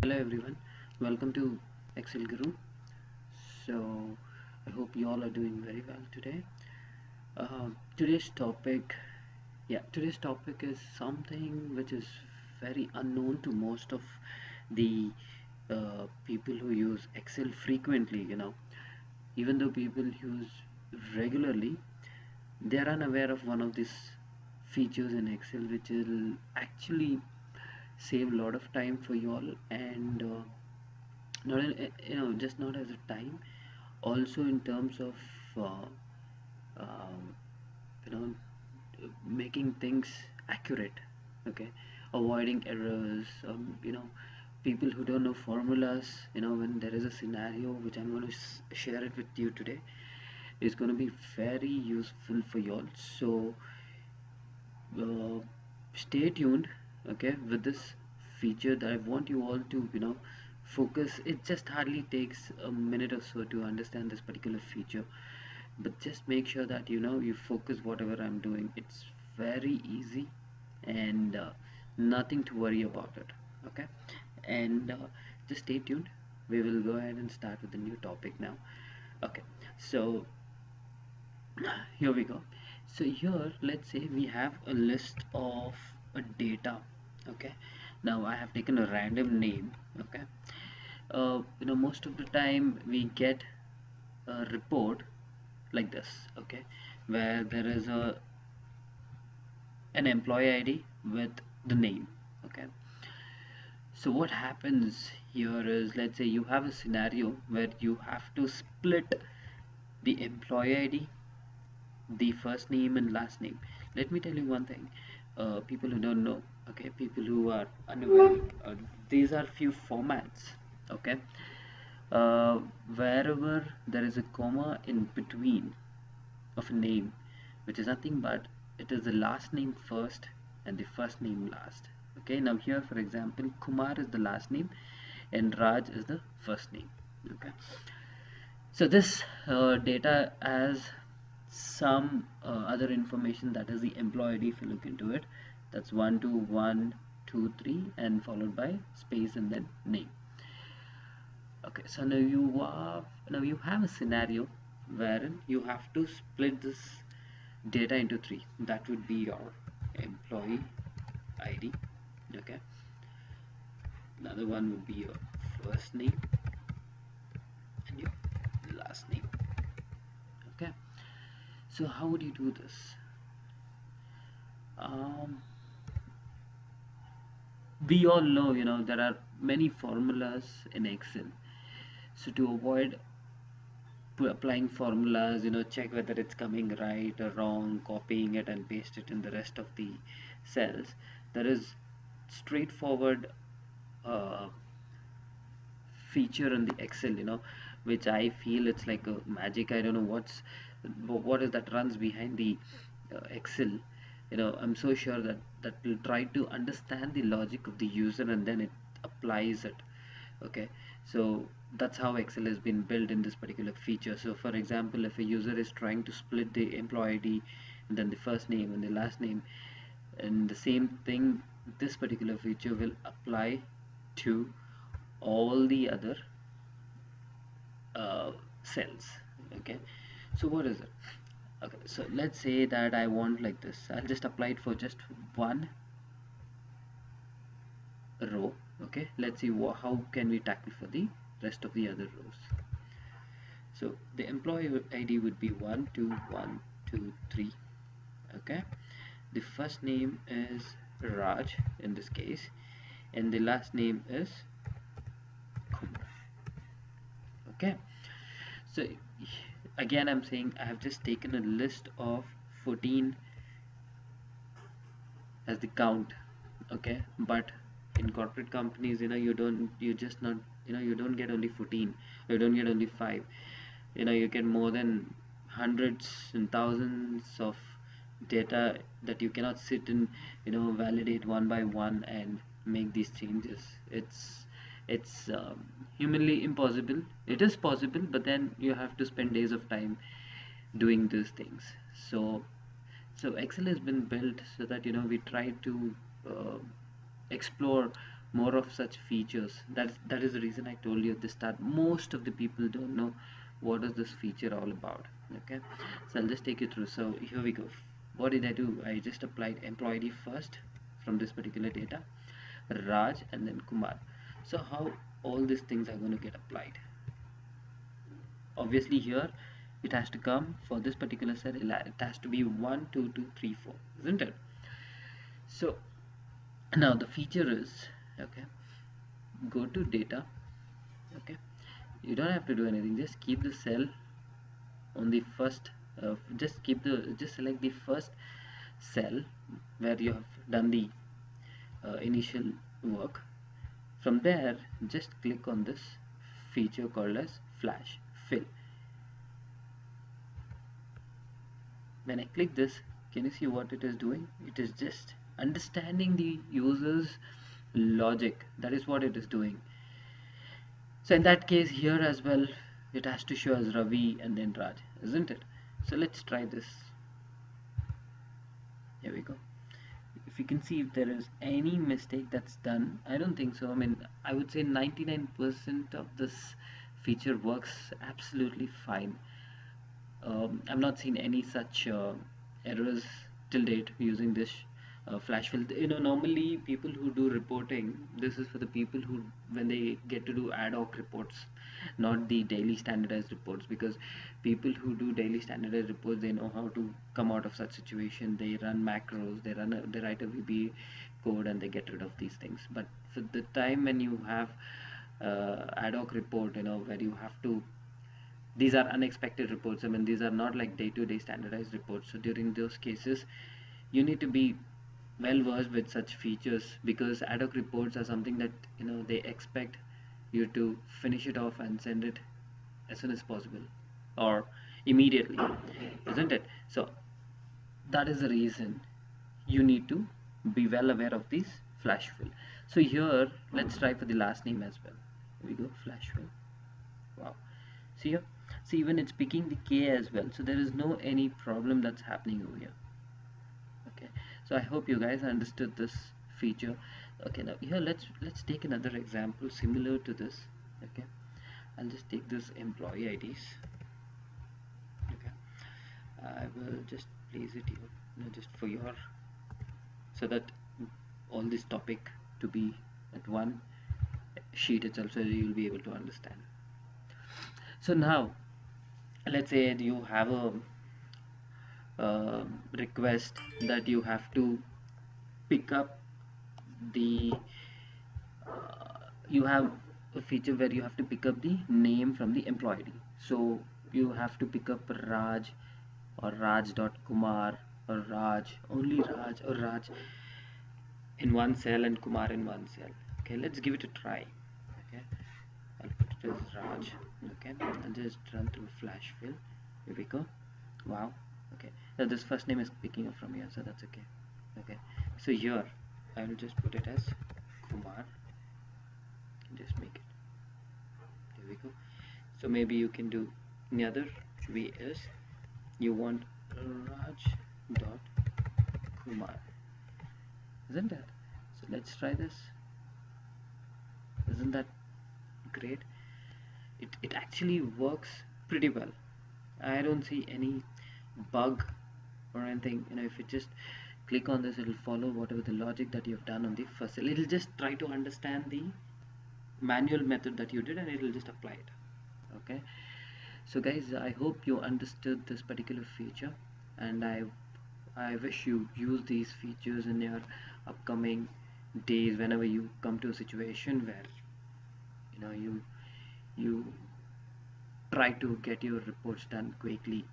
Hello everyone, welcome to Excel Guru. So I hope you all are doing very well today. Today's topic, today's topic is something which is very unknown to most of the people who use Excel frequently. Even though people use regularly, they are unaware of one of these features in Excel, which will actually save a lot of time for you all and not just not as a time, also in terms of uh, um, you know making things accurate. Okay, avoiding errors. People who don't know formulas, when there is a scenario which I'm going to share it with you today, is going to be very useful for you all. So uh, stay tuned, okay, with this feature that I want you all to focus. It just hardly takes a minute or so to understand this particular feature, but just make sure that you focus whatever I'm doing. It's very easy and nothing to worry about it. Okay, and just stay tuned. We will go ahead and start with the new topic now. Okay, so here we go. So here, let's say we have a list of data. Okay, now I have taken a random name. Okay, most of the time we get a report like this. Okay, where there is an employee ID with the name. Okay, so what happens here is, let's say you have a scenario where you have to split the employee ID, the first name and last name. Let me tell you one thing, people who don't know, okay, people who are unaware, these are few formats. Okay, uh, wherever there is a comma in between of a name, which is nothing but it is the last name first and the first name last. Okay, now here for example, Kumar is the last name and Raj is the first name. Okay, so this data has some other information, that is the employee ID. If you look into it, that's 12123 and followed by space and then name. Okay, so now you have a scenario wherein you have to split this data into three. That would be your employee ID. Okay, another one would be your first name and your last name. Okay, so how would you do this? um, we all know, there are many formulas in Excel. So to avoid applying formulas, check whether it's coming right or wrong, copying it and paste it in the rest of the cells, there is straightforward uh, feature in the Excel, which I feel it's like a magic. I don't know what is that runs behind the Excel. I'm so sure that will try to understand the logic of the user and then it applies it. Okay, so that's how Excel has been built in this particular feature. So for example, if a user is trying to split the employee ID and then the first name and the last name, and the same thing, this particular feature will apply to all the other cells. Okay, so what is it? Okay, so let's say that I want like this. I'll just apply it for just one row. Okay, let's see how can we tackle for the rest of the other rows. So the employee ID would be 12123. Okay, the first name is Raj in this case and the last name is Kumar. Okay, so again I'm saying I have just taken a list of 14 as the count. Okay, but in corporate companies, you just not, you don't get only 14, you don't get only 5, you get more than hundreds and thousands of data that you cannot sit and validate one by one and make these changes. It's humanly impossible. It is possible, but then you have to spend days of time doing these things. So Excel has been built so that we try to uh, explore more of such features. That is the reason I told you at the start, most of the people don't know what is this feature all about. Okay, so I'll just take you through. So here we go. What did I do? I just applied employee ID first from this particular data, Raj, and then Kumar. So how all these things are going to get applied? Obviously here it has to come for this particular set, it has to be 1 2 2 3 4, isn't it? So now the feature is, okay, go to data. Okay, you don't have to do anything, just keep the cell on the first, just select the first cell where you have done the initial work. From there, just click on this feature called as flash fill. When I click this, can you see what it is doing? It is just understanding the user's logic. That is what it is doing. So in that case here as well, it has to show as Ravi and then Raj, isn't it? So let's try this. Here we go. If you can see if there is any mistake that's done, I don't think so. I mean, I would say 99% of this feature works absolutely fine. I've not seen any such errors till date using this flash fill. You know, normally people who do reporting, this is for the people who, when they get to do ad hoc reports, not the daily standardized reports, because people who do daily standardized reports, they know how to come out of such situation. They run macros, they write a VB code, and they get rid of these things. But for the time when you have ad hoc report, you know, where you have to, these are unexpected reports. I mean, these are not like day-to-day standardized reports. So during those cases, you need to be well versed with such features, because ad hoc reports are something that, you know, they expect you to finish it off and send it as soon as possible or immediately, isn't it? So that is the reason you need to be well aware of these flash fill. So here, let's try for the last name as well. Here we go, flash fill. Wow, see here, see, even it's picking the K as well, so there is no any problem that's happening over here. Okay, so I hope you guys understood this feature. Okay, now here let's take another example similar to this. Okay, I'll just take this employee IDs. Okay, I will just place it here, you know, just for your, so that all this topic to be at one sheet itself, so you'll be able to understand. So now let's say you have a request that you have to pick up the you have a feature where you have to pick up the name from the employee ID. So you have to pick up Raj or Raj.Kumar or Raj, only Raj or Raj in one cell and Kumar in one cell. Okay, let's give it a try. Okay, I'll put it as Raj. Okay, I'll just run through flash fill. Here we go. Wow. Okay, now this first name is picking up from here, so that's okay. Okay, so here I will just put it as Kumar. Just make it. There we go. So maybe you can do, the other way is you want Raj dot Kumar, isn't that? So let's try this. Isn't that great? It actually works pretty well. I don't see any bug or anything. You know, if you just click on this, it'll follow whatever the logic that you've done on the first cell. It'll just try to understand the manual method that you did, and it'll just apply it. Okay, so guys, I hope you understood this particular feature, and I wish you use these features in your upcoming days whenever you come to a situation where, you know, you try to get your reports done quickly.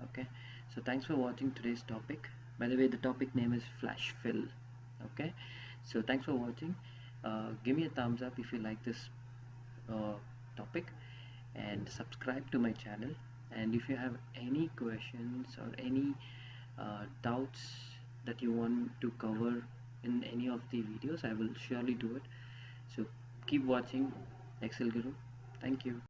Okay, so thanks for watching today's topic. By the way, the topic name is flash fill. Okay, so thanks for watching. Give me a thumbs up if you like this topic, and subscribe to my channel. And if you have any questions or any doubts that you want to cover in any of the videos, I will surely do it. So keep watching Excel Guru. Thank you.